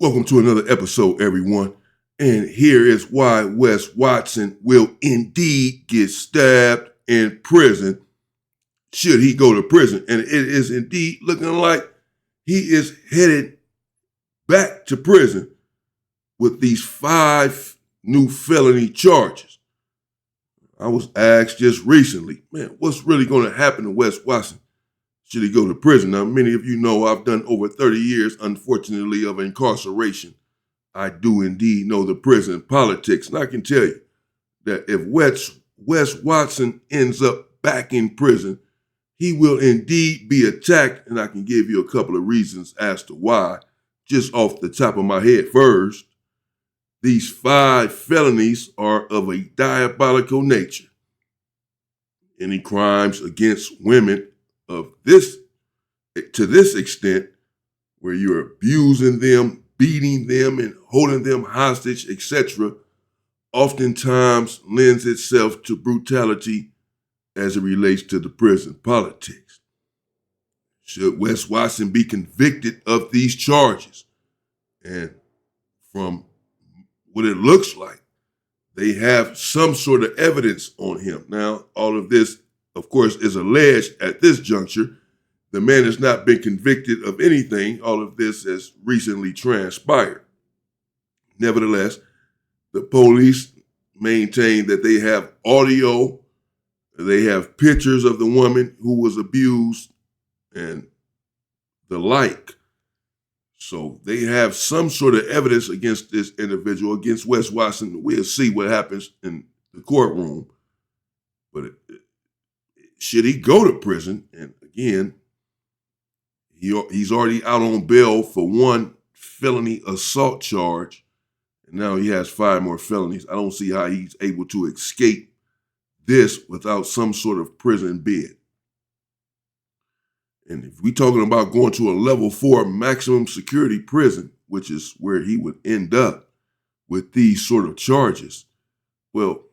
Welcome to another episode, everyone. And here is why Wes Watson will indeed get stabbed in prison should he go to prison. And it is indeed looking like he is headed back to prison with these 5 new felony charges. I was asked just recently, man, what's really going to happen to Wes Watson should he go to prison? Now, many of you know I've done over 30 years, unfortunately, of incarceration. I do indeed know the prison politics, and I can tell you that if Wes Watson ends up back in prison, he will indeed be attacked, and I can give you a couple of reasons as to why, just off the top of my head. First, these 5 felonies are of a diabolical nature. Any crimes against women of this to this extent, where you're abusing them, beating them, and holding them hostage, etc., oftentimes lends itself to brutality as it relates to the prison politics. Should Wes Watson be convicted of these charges, and from what it looks like, they have some sort of evidence on him. Now, all of this, of course, is alleged at this juncture. The man has not been convicted of anything. All of this has recently transpired. Nevertheless, the police maintain that they have audio, they have pictures of the woman who was abused, and the like. So they have some sort of evidence against this individual, against Wes Watson. We'll see what happens in the courtroom. But should he go to prison, and again, he's already out on bail for 1 felony assault charge, and now he has 5 more felonies. I don't see how he's able to escape this without some sort of prison bid. And if we're talking about going to a level 4 maximum security prison, which is where he would end up with these sort of charges, well,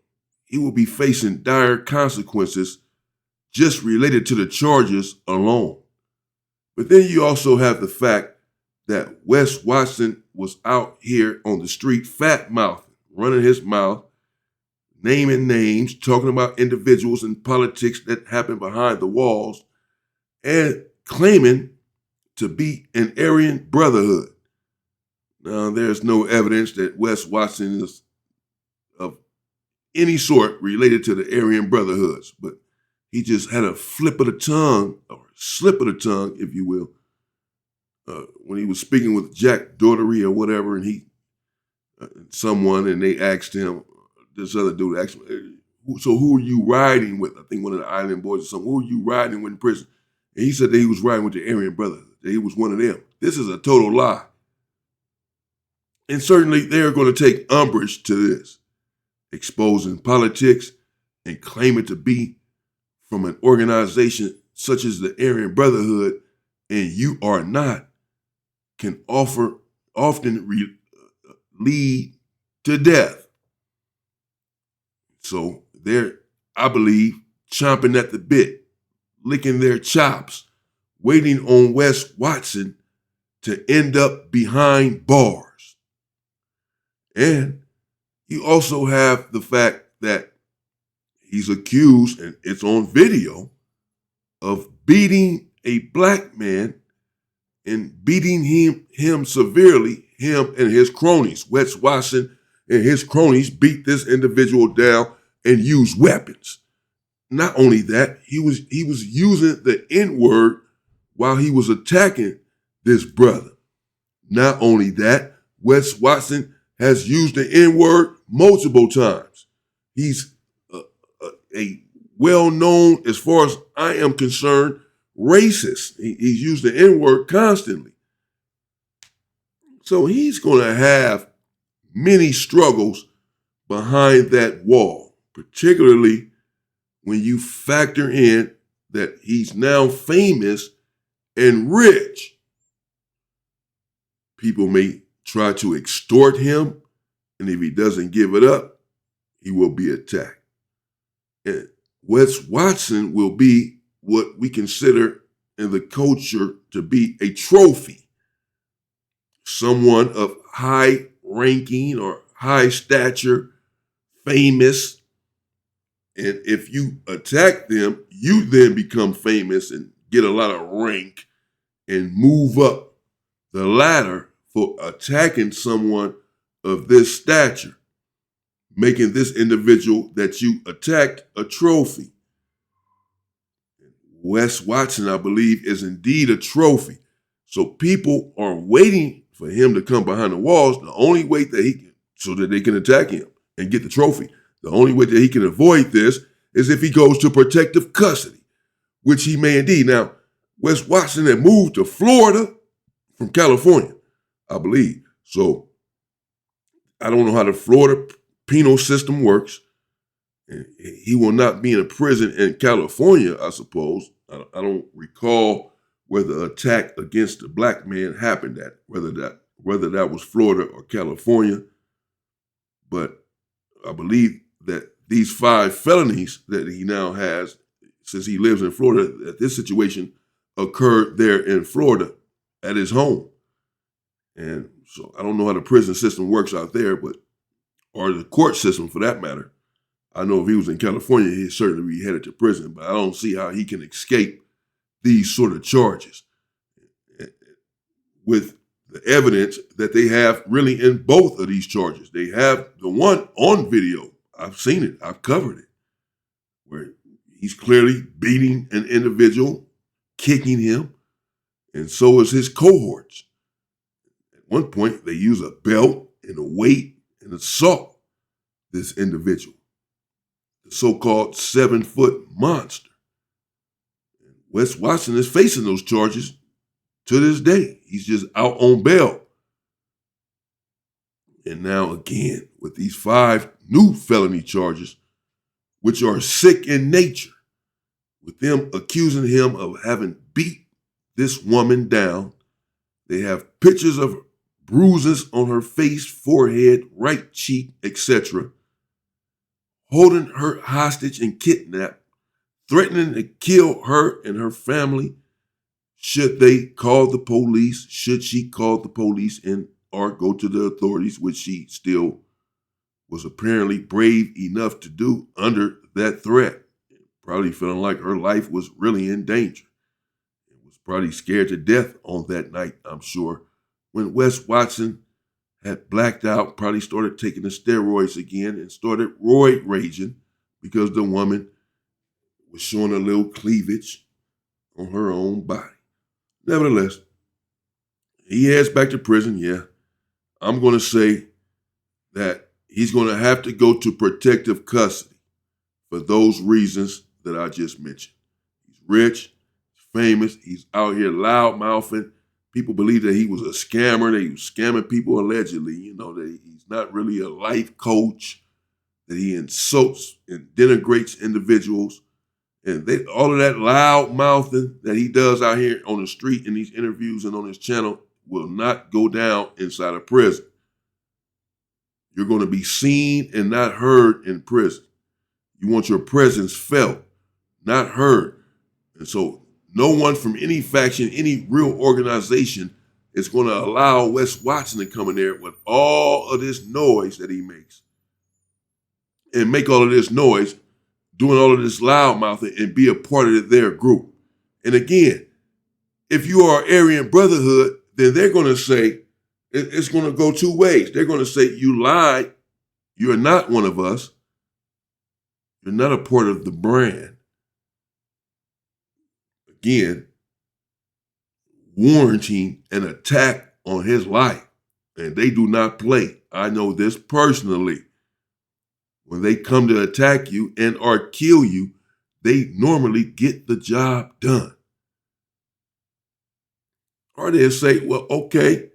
he will be facing dire consequences just related to the charges alone. But then you also have the fact that Wes Watson was out here on the street fat-mouthing, running his mouth, naming names, talking about individuals and politics that happen behind the walls, and claiming to be an Aryan Brotherhood. Now, there's no evidence that Wes Watson is of any sort related to the Aryan Brotherhoods, but he just had a flip of the tongue, or slip of the tongue, if you will, when he was speaking with Jack Daugherty or whatever, and they asked him, this other dude asked him, so who are you riding with? I think one of the island boys or something. Who are you riding with in prison? And he said that he was riding with the Aryan Brotherhood, that he was one of them. This is a total lie. And certainly they're going to take umbrage to this, exposing politics and claiming to be from an organization such as the Aryan Brotherhood, and you are not, can often lead to death. So they're, I believe, chomping at the bit, licking their chops, waiting on Wes Watson to end up behind bars. And you also have the fact that he's accused, and it's on video, of beating a black man and beating him severely, him and his cronies. Wes Watson and his cronies beat this individual down and used weapons. Not only that, he was using the N-word while he was attacking this brother. Not only that, Wes Watson has used the N-word multiple times. He's a well-known, as far as I am concerned, racist. He's used the N-word constantly. So he's going to have many struggles behind that wall, particularly when you factor in that he's now famous and rich. People may try to extort him, and if he doesn't give it up, he will be attacked. And Wes Watson will be what we consider in the culture to be a trophy. someone of high ranking or high stature, famous. And if you attack them, you then become famous and get a lot of rank and move up the ladder for attacking someone of this stature, making this individual that you attacked a trophy. Wes Watson, I believe, is indeed a trophy. So people are waiting for him to come behind the walls the only way that he can, so that they can attack him and get the trophy. The only way that he can avoid this is if he goes to protective custody, which he may indeed. Now, Wes Watson had moved to Florida from California, I believe. So I don't know how the Florida penal system works. He will not be in a prison in California, I suppose. I don't recall where the attack against the black man happened at, whether that was Florida or California. But I believe that these 5 felonies that he now has, since he lives in Florida, that this situation occurred there in Florida at his home. And so I don't know how the prison system works out there, or the court system for that matter. I know if he was in California, he'd certainly be headed to prison, but I don't see how he can escape these sort of charges with the evidence that they have really in both of these charges. They have the one on video. I've seen it. I've covered it, where he's clearly beating an individual, kicking him, and so is his cohorts. At one point, they use a belt and a weight and assault this individual, the so-called 7-foot monster. And Wes Watson is facing those charges to this day. He's just out on bail. And now again, with these 5 new felony charges, which are sick in nature, with them accusing him of having beat this woman down. They have pictures of bruises on her face, forehead, right cheek, etc., holding her hostage and kidnapped, threatening to kill her and her family should they call the police, should she call the police or go to the authorities, which she still was apparently brave enough to do under that threat. Probably feeling like her life was really in danger. Was probably scared to death on that night, I'm sure, when Wes Watson had blacked out, probably started taking the steroids again and started roid raging because the woman was showing a little cleavage on her own body. Nevertheless, he heads back to prison. Yeah, I'm going to say that he's going to have to go to protective custody for those reasons that I just mentioned. He's rich, famous, he's out here loud-mouthing. People believe that he was a scammer, that he was scamming people allegedly, that he's not really a life coach, that he insults and denigrates individuals. And all of that loud mouthing that he does out here on the street in these interviews and on his channel will not go down inside a prison. You're going to be seen and not heard in prison. You want your presence felt, not heard. And so no one from any faction, any real organization is going to allow Wes Watson to come in there with all of this noise that he makes and make all of this noise, doing all of this loud mouthing and be a part of their group. And again, if you are Aryan Brotherhood, then they're going to say, it's going to go 2 ways. They're going to say, you lied. You're not one of us. You're not a part of the brand. Again, warranting an attack on his life. And they do not play. I know this personally. When they come to attack you and or kill you, they normally get the job done. Or they'll say, well, okay,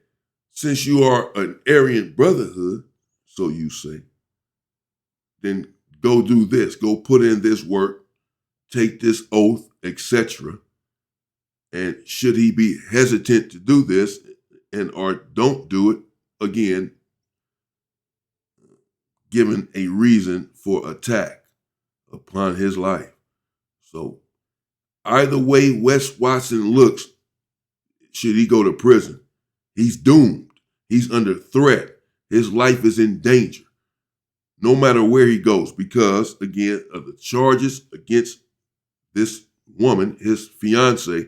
since you are an Aryan Brotherhood, so you say, then go do this, go put in this work, take this oath, etc. And should he be hesitant to do this and or don't do it, again, given a reason for attack upon his life. So either way Wes Watson looks, should he go to prison, he's doomed. He's under threat. His life is in danger, no matter where he goes, because, again, of the charges against this woman, his fiance,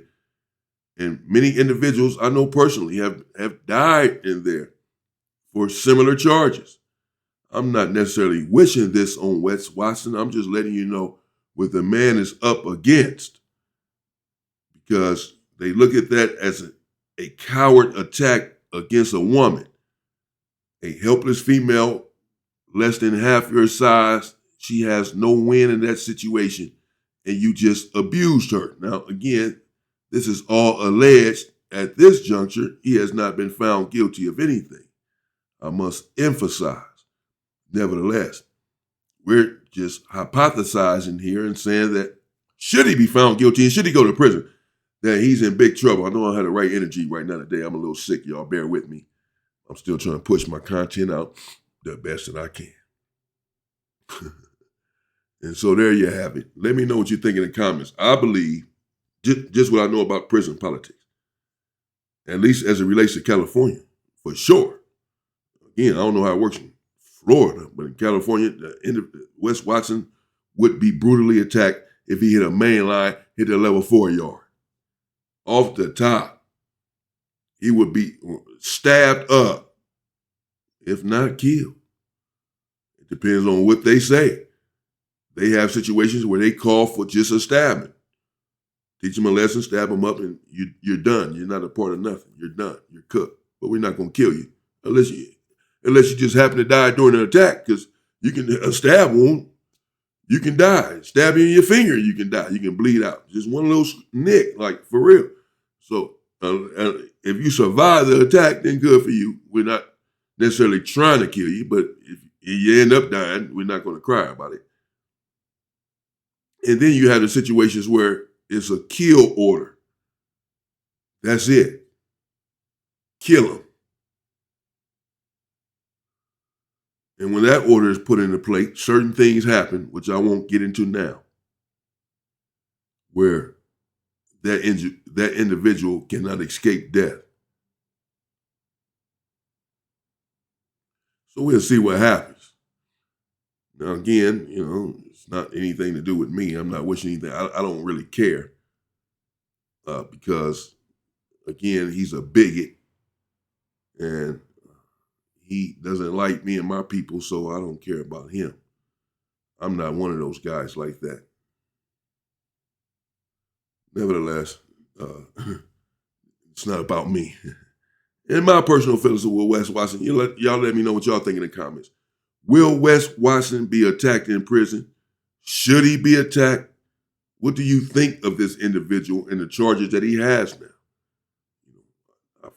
and many individuals I know personally have died in there for similar charges. I'm not necessarily wishing this on Wes Watson. I'm just letting you know what the man is up against, because they look at that as a coward attack against a woman, a helpless female, less than half your size. She has no win in that situation, and you just abused her. Now, again, this is all alleged. At this juncture, he has not been found guilty of anything. I must emphasize. Nevertheless, we're just hypothesizing here and saying that should he be found guilty and should he go to prison, that he's in big trouble. I know I have the right energy right now today. I'm a little sick, y'all. Bear with me. I'm still trying to push my content out the best that I can. And so there you have it. Let me know what you think in the comments. I believe, just what I know about prison politics, at least as it relates to California, for sure. Again, I don't know how it works in Florida, but in California, Wes Watson would be brutally attacked if he hit a main line, hit the level 4 yard. Off the top, he would be stabbed up, if not killed. It depends on what they say. They have situations where they call for just a stabbing. Teach them a lesson, stab them up, and you're done. You're not a part of nothing. You're done. You're cooked. But we're not going to kill you unless you just happen to die during an attack, because you can, a stab wound, you can die. Stab you in your finger, you can die. You can bleed out. Just one little nick, like for real. So if you survive the attack, then good for you. We're not necessarily trying to kill you, but if you end up dying, we're not going to cry about it. And then you have the situations where it's a kill order. That's it. Kill him. And when that order is put into place, certain things happen, which I won't get into now, where that individual cannot escape death. So we'll see what happens. Now, again, it's not anything to do with me. I'm not wishing anything. I don't really care, because, again, he's a bigot, and he doesn't like me and my people, so I don't care about him. I'm not one of those guys like that. Nevertheless, it's not about me. And my personal feelings with Wes Watson, y'all let me know what y'all think in the comments. Will Wes Watson be attacked in prison? Should he be attacked? What do you think of this individual and the charges that he has now? I've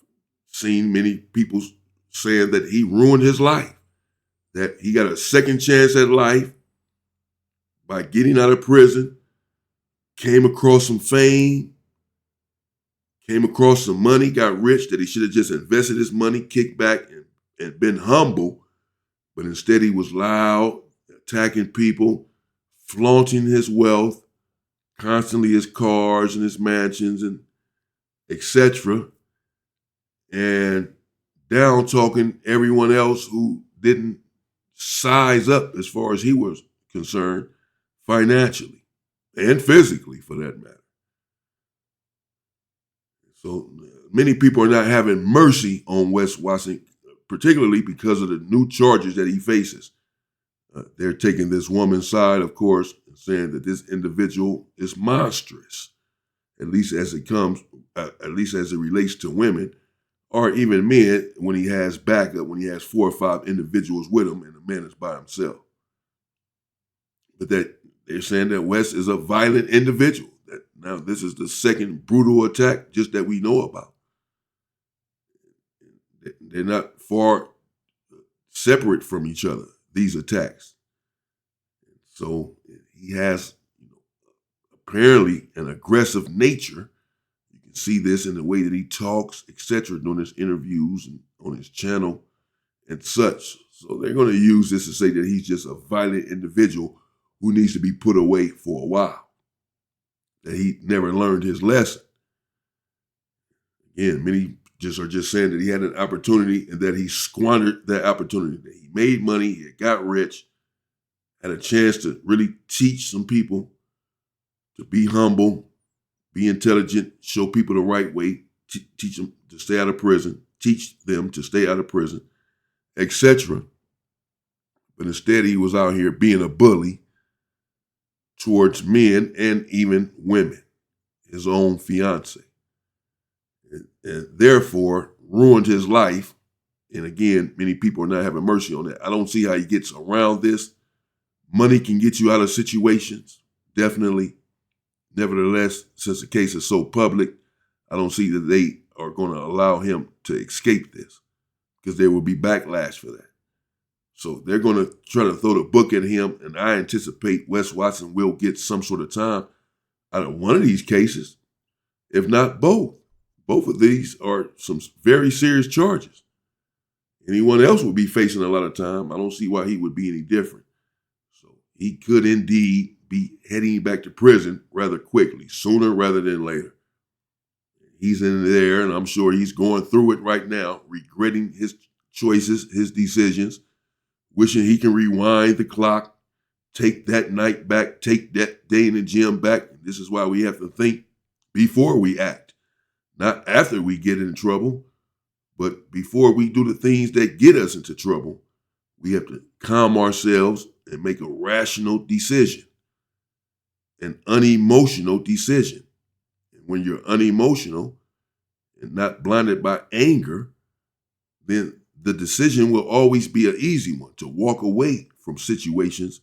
seen many people saying that he ruined his life, that he got a second chance at life by getting out of prison, came across some fame, came across some money, got rich, that he should have just invested his money, kicked back, and been humble. But instead he was loud, attacking people, flaunting his wealth, constantly his cars and his mansions and etc. And down talking everyone else who didn't size up as far as he was concerned, financially and physically for that matter. So many people are not having mercy on Wes Watson, particularly because of the new charges that he faces. They're taking this woman's side, of course, and saying that this individual is monstrous, at least as it relates to women, or even men, when he has backup, when he has 4 or 5 individuals with him and the man is by himself. But that they're saying that Wes is a violent individual. That now this is the second brutal attack just that we know about. They're not far separate from each other, these attacks. So he has apparently an aggressive nature. You can see this in the way that he talks, etc., during his interviews and on his channel and such. So they're going to use this to say that he's just a violent individual who needs to be put away for a while, that he never learned his lesson. Again, many are just saying that he had an opportunity and that he squandered that opportunity. That he made money, he got rich, had a chance to really teach some people to be humble, be intelligent, show people the right way, teach them to stay out of prison, teach them to stay out of prison, etc. But instead, he was out here being a bully towards men and even women, his own fiance, and therefore ruined his life. And again, many people are not having mercy on that. I don't see how he gets around this. Money can get you out of situations, definitely. Nevertheless, since the case is so public, I don't see that they are going to allow him to escape this because there will be backlash for that. So they're going to try to throw the book at him, and I anticipate Wes Watson will get some sort of time out of one of these cases, if not both. Both of these are some very serious charges. Anyone else would be facing a lot of time. I don't see why he would be any different. So he could indeed be heading back to prison rather quickly, sooner rather than later. He's in there, and I'm sure he's going through it right now, regretting his choices, his decisions, wishing he can rewind the clock, take that night back, take that day in the gym back. This is why we have to think before we act, not after we get in trouble, but before we do the things that get us into trouble. We have to calm ourselves and make a rational decision, an unemotional decision. And when you're unemotional and not blinded by anger, then the decision will always be an easy one, to walk away from situations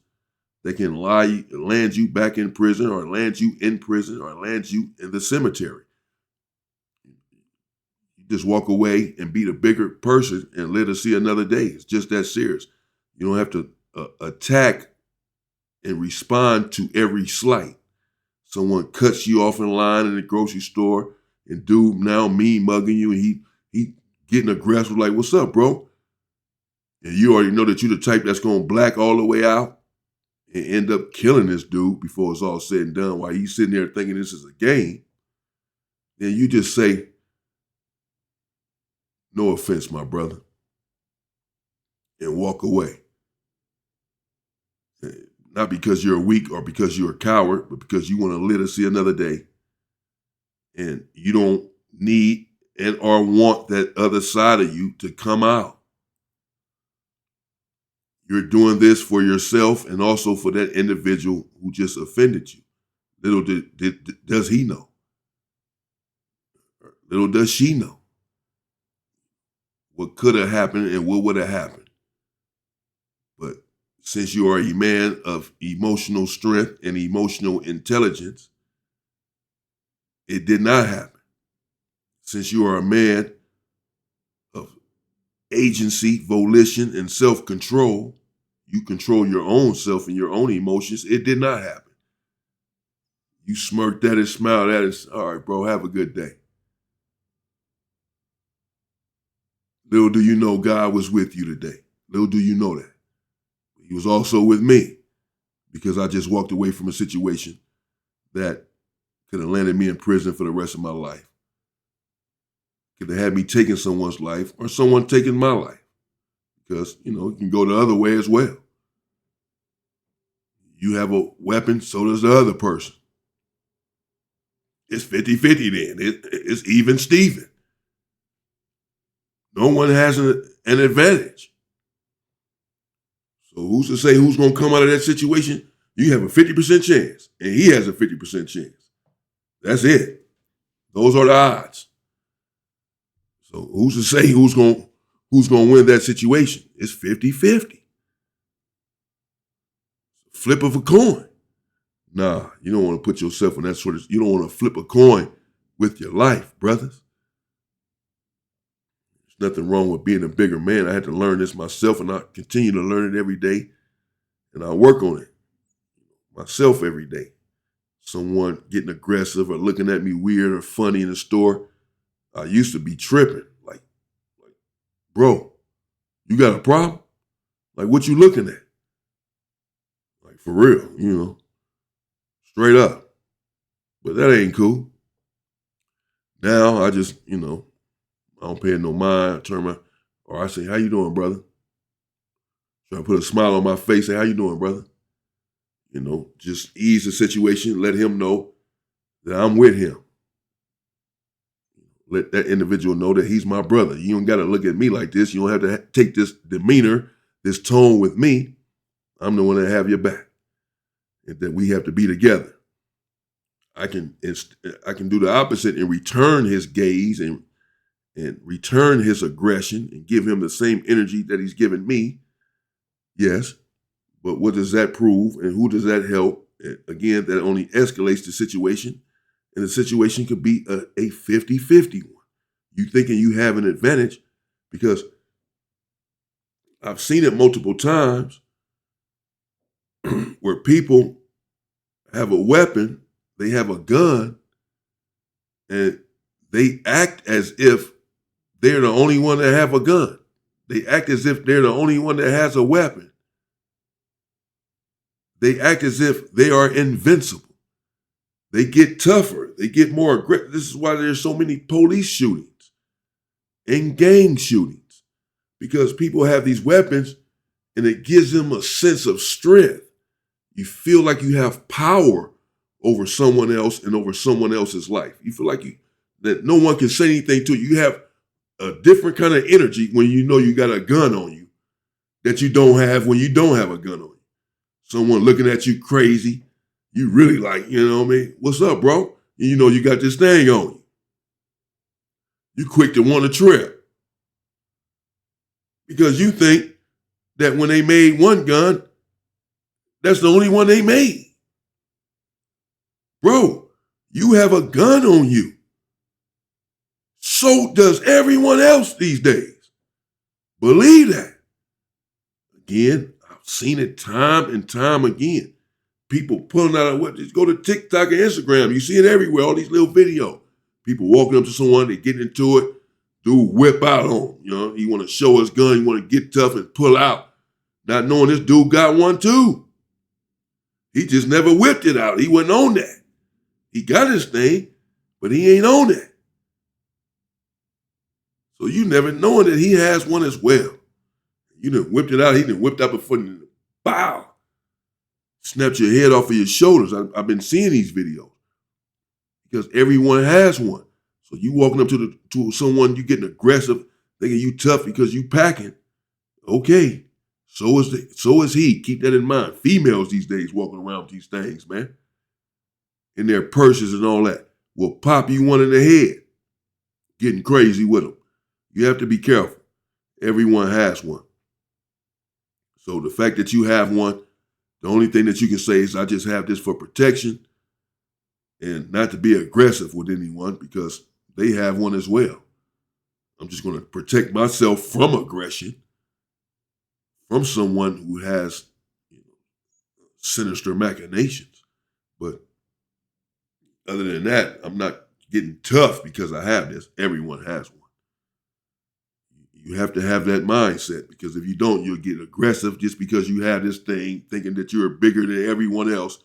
that can land you back in prison, or land you in prison, or land you in the cemetery. You just walk away and be the bigger person and let us see another day. It's just that serious. You don't have to attack and respond to every slight. Someone cuts you off in line in the grocery store, and dude now mean mugging you, and he getting aggressive like, "What's up, bro?" And you already know that you're the type that's going to black all the way out and end up killing this dude before it's all said and done, while he's sitting there thinking this is a game. Then you just say, "No offense, my brother," and walk away. Not because you're weak or because you're a coward, but because you want to live to see another day. And you don't need and or want that other side of you to come out. You're doing this for yourself and also for that individual who just offended you. Little does he know. Little does she know what could have happened and what would have happened. But since you are a man of emotional strength and emotional intelligence, it did not happen. Since you are a man of agency, volition, and self-control, you control your own self and your own emotions, it did not happen. You smirked at it, smiled at it. All right, bro, have a good day. Little do you know God was with you today. Little do you know that. He was also with me, because I just walked away from a situation that could have landed me in prison for the rest of my life. Could have had me taking someone's life or someone taking my life, because, it can go the other way as well. You have a weapon, so does the other person. It's 50-50 then. It's even Steven. No one has an advantage. So who's to say who's going to come out of that situation? You have a 50% chance, and he has a 50% chance. That's it. Those are the odds. So who's to say who's going to win that situation? It's 50-50. Flip of a coin. Nah, you don't want to put yourself in that sort of, you don't want to flip a coin with your life, brothers. There's nothing wrong with being a bigger man. I had to learn this myself, and I continue to learn it every day. And I work on it myself every day. Someone getting aggressive or looking at me weird or funny in the store, I used to be tripping. Like, bro, you got a problem? Like, what you looking at? Like, for real, straight up. But that ain't cool. Now I just, I don't pay it no mind. I turn my, or I say, how you doing, brother? Try to put a smile on my face. Say, how you doing, brother? You know, just ease the situation. Let him know that I'm with him. Let that individual know that he's my brother. You don't got to look at me like this. You don't have to take this demeanor, this tone with me. I'm the one that have your back. And that we have to be together. I can do the opposite and return his gaze and return his aggression and give him the same energy that he's given me. Yes. But what does that prove and who does that help? And again, that only escalates the situation. And the situation could be a 50-50 one. You thinking you have an advantage because I've seen it multiple times where people have a weapon, they have a gun, and they act as if they're the only one that have a gun. They act as if they're the only one that has a weapon. They act as if they are invincible. They get tougher. They get more aggressive. This is why there's so many police shootings and gang shootings, because people have these weapons and it gives them a sense of strength. You feel like you have power over someone else and over someone else's life. You feel like that no one can say anything to you. You have a different kind of energy when you know you got a gun on you that you don't have when you don't have a gun on you. Someone looking at you crazy, you really like, you know what I mean? What's up, bro? And you know you got this thing on you. You quick to want to trip because you think that when they made one gun, that's the only one they made. Bro, you have a gun on you. So does everyone else these days. Believe that. Again, I've seen it time and time again. People pulling out of what? Just go to TikTok and Instagram. You see it everywhere, all these little videos. People walking up to someone, they get into it, dude whip out on them. You know, he want to show his gun, he want to get tough and pull out. Not knowing this dude got one too. He just never whipped it out. He wasn't on that. He got his thing, but he ain't on that. So you never knowing that he has one as well. You done whipped it out, he done whipped up a foot and bow. Snapped your head off of your shoulders. I've been seeing these videos because everyone has one. So you walking up to someone, you getting aggressive, thinking you tough because you packing. Okay, so is he. Keep that in mind. Females these days walking around with these things, man, in their purses and all that, will pop you one in the head. Getting crazy with them. You have to be careful. Everyone has one. So the fact that you have one, the only thing that you can say is I just have this for protection and not to be aggressive with anyone because they have one as well. I'm just going to protect myself from aggression from someone who has sinister machinations. But other than that, I'm not getting tough because I have this. Everyone has one. You have to have that mindset because if you don't, you'll get aggressive just because you have this thing, thinking that you're bigger than everyone else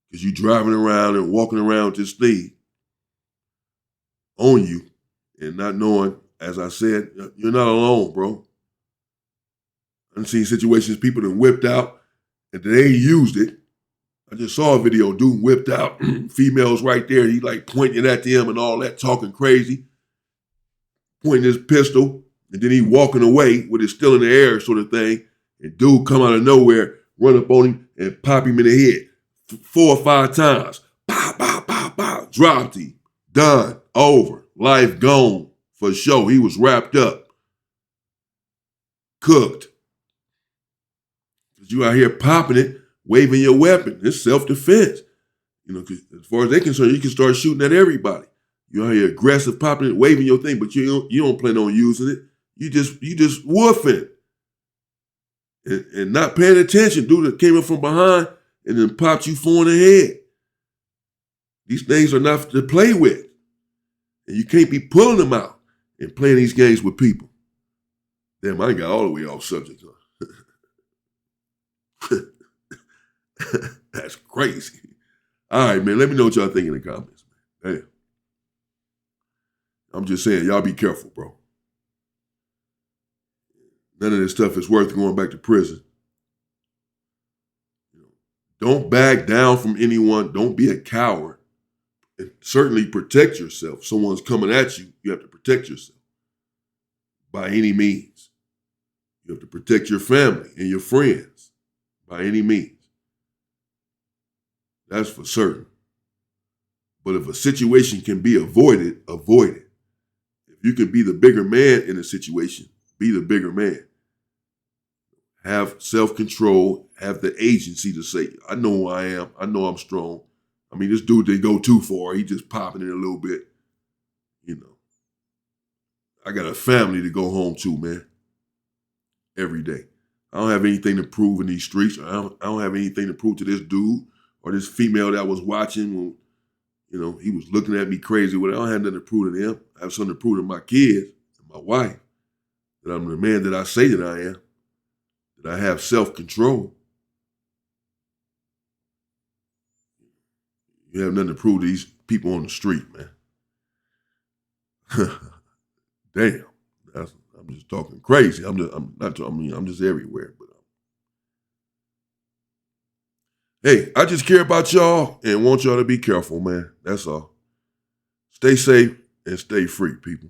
because you're driving around and walking around with this thing on you and not knowing, as I said, you're not alone, bro. I've seen situations people that whipped out and they used it. I just saw a video, dude whipped out, females right there. He like pointing at them and all that, talking crazy, pointing his pistol, and then he walking away with it still in the air sort of thing. And dude come out of nowhere, run up on him and pop him in the head 4 or 5 times. Pow, pow, pow, pow. Dropped him. Done. Over. Life gone. For sure. He was wrapped up. Cooked. Because you out here popping it, waving your weapon. It's self-defense. You know, 'cause as far as they're concerned, you can start shooting at everybody. You out here aggressive, popping it, waving your thing, but you don't plan on using it. You just woofing and not paying attention. Dude that came in from behind and then popped you 4 in the head. These things are not to play with. And you can't be pulling them out and playing these games with people. Damn, I got all the way off subject. That's crazy. All right, man, let me know what y'all think in the comments. Hey. I'm just saying, y'all be careful, bro. None of this stuff is worth going back to prison. Don't back down from anyone. Don't be a coward. And certainly protect yourself. If someone's coming at you, you have to protect yourself by any means. You have to protect your family and your friends by any means. That's for certain. But if a situation can be avoided, avoid it. If you can be the bigger man in a situation, be the bigger man. Have self-control, have the agency to say, I know who I am. I know I'm strong. I mean, this dude didn't go too far. He just popping it a little bit. You know, I got a family to go home to, man, every day. I don't have anything to prove in these streets. I don't have anything to prove to this dude or this female that I was watching when, you know, he was looking at me crazy. Well, I don't have nothing to prove to them. I have something to prove to my kids and my wife that I'm the man that I say that I am, that I have self-control. You have nothing to prove to these people on the street, man. Damn, I'm just talking crazy. I'm just everywhere. But hey, I just care about y'all and want y'all to be careful, man. That's all. Stay safe and stay free, people.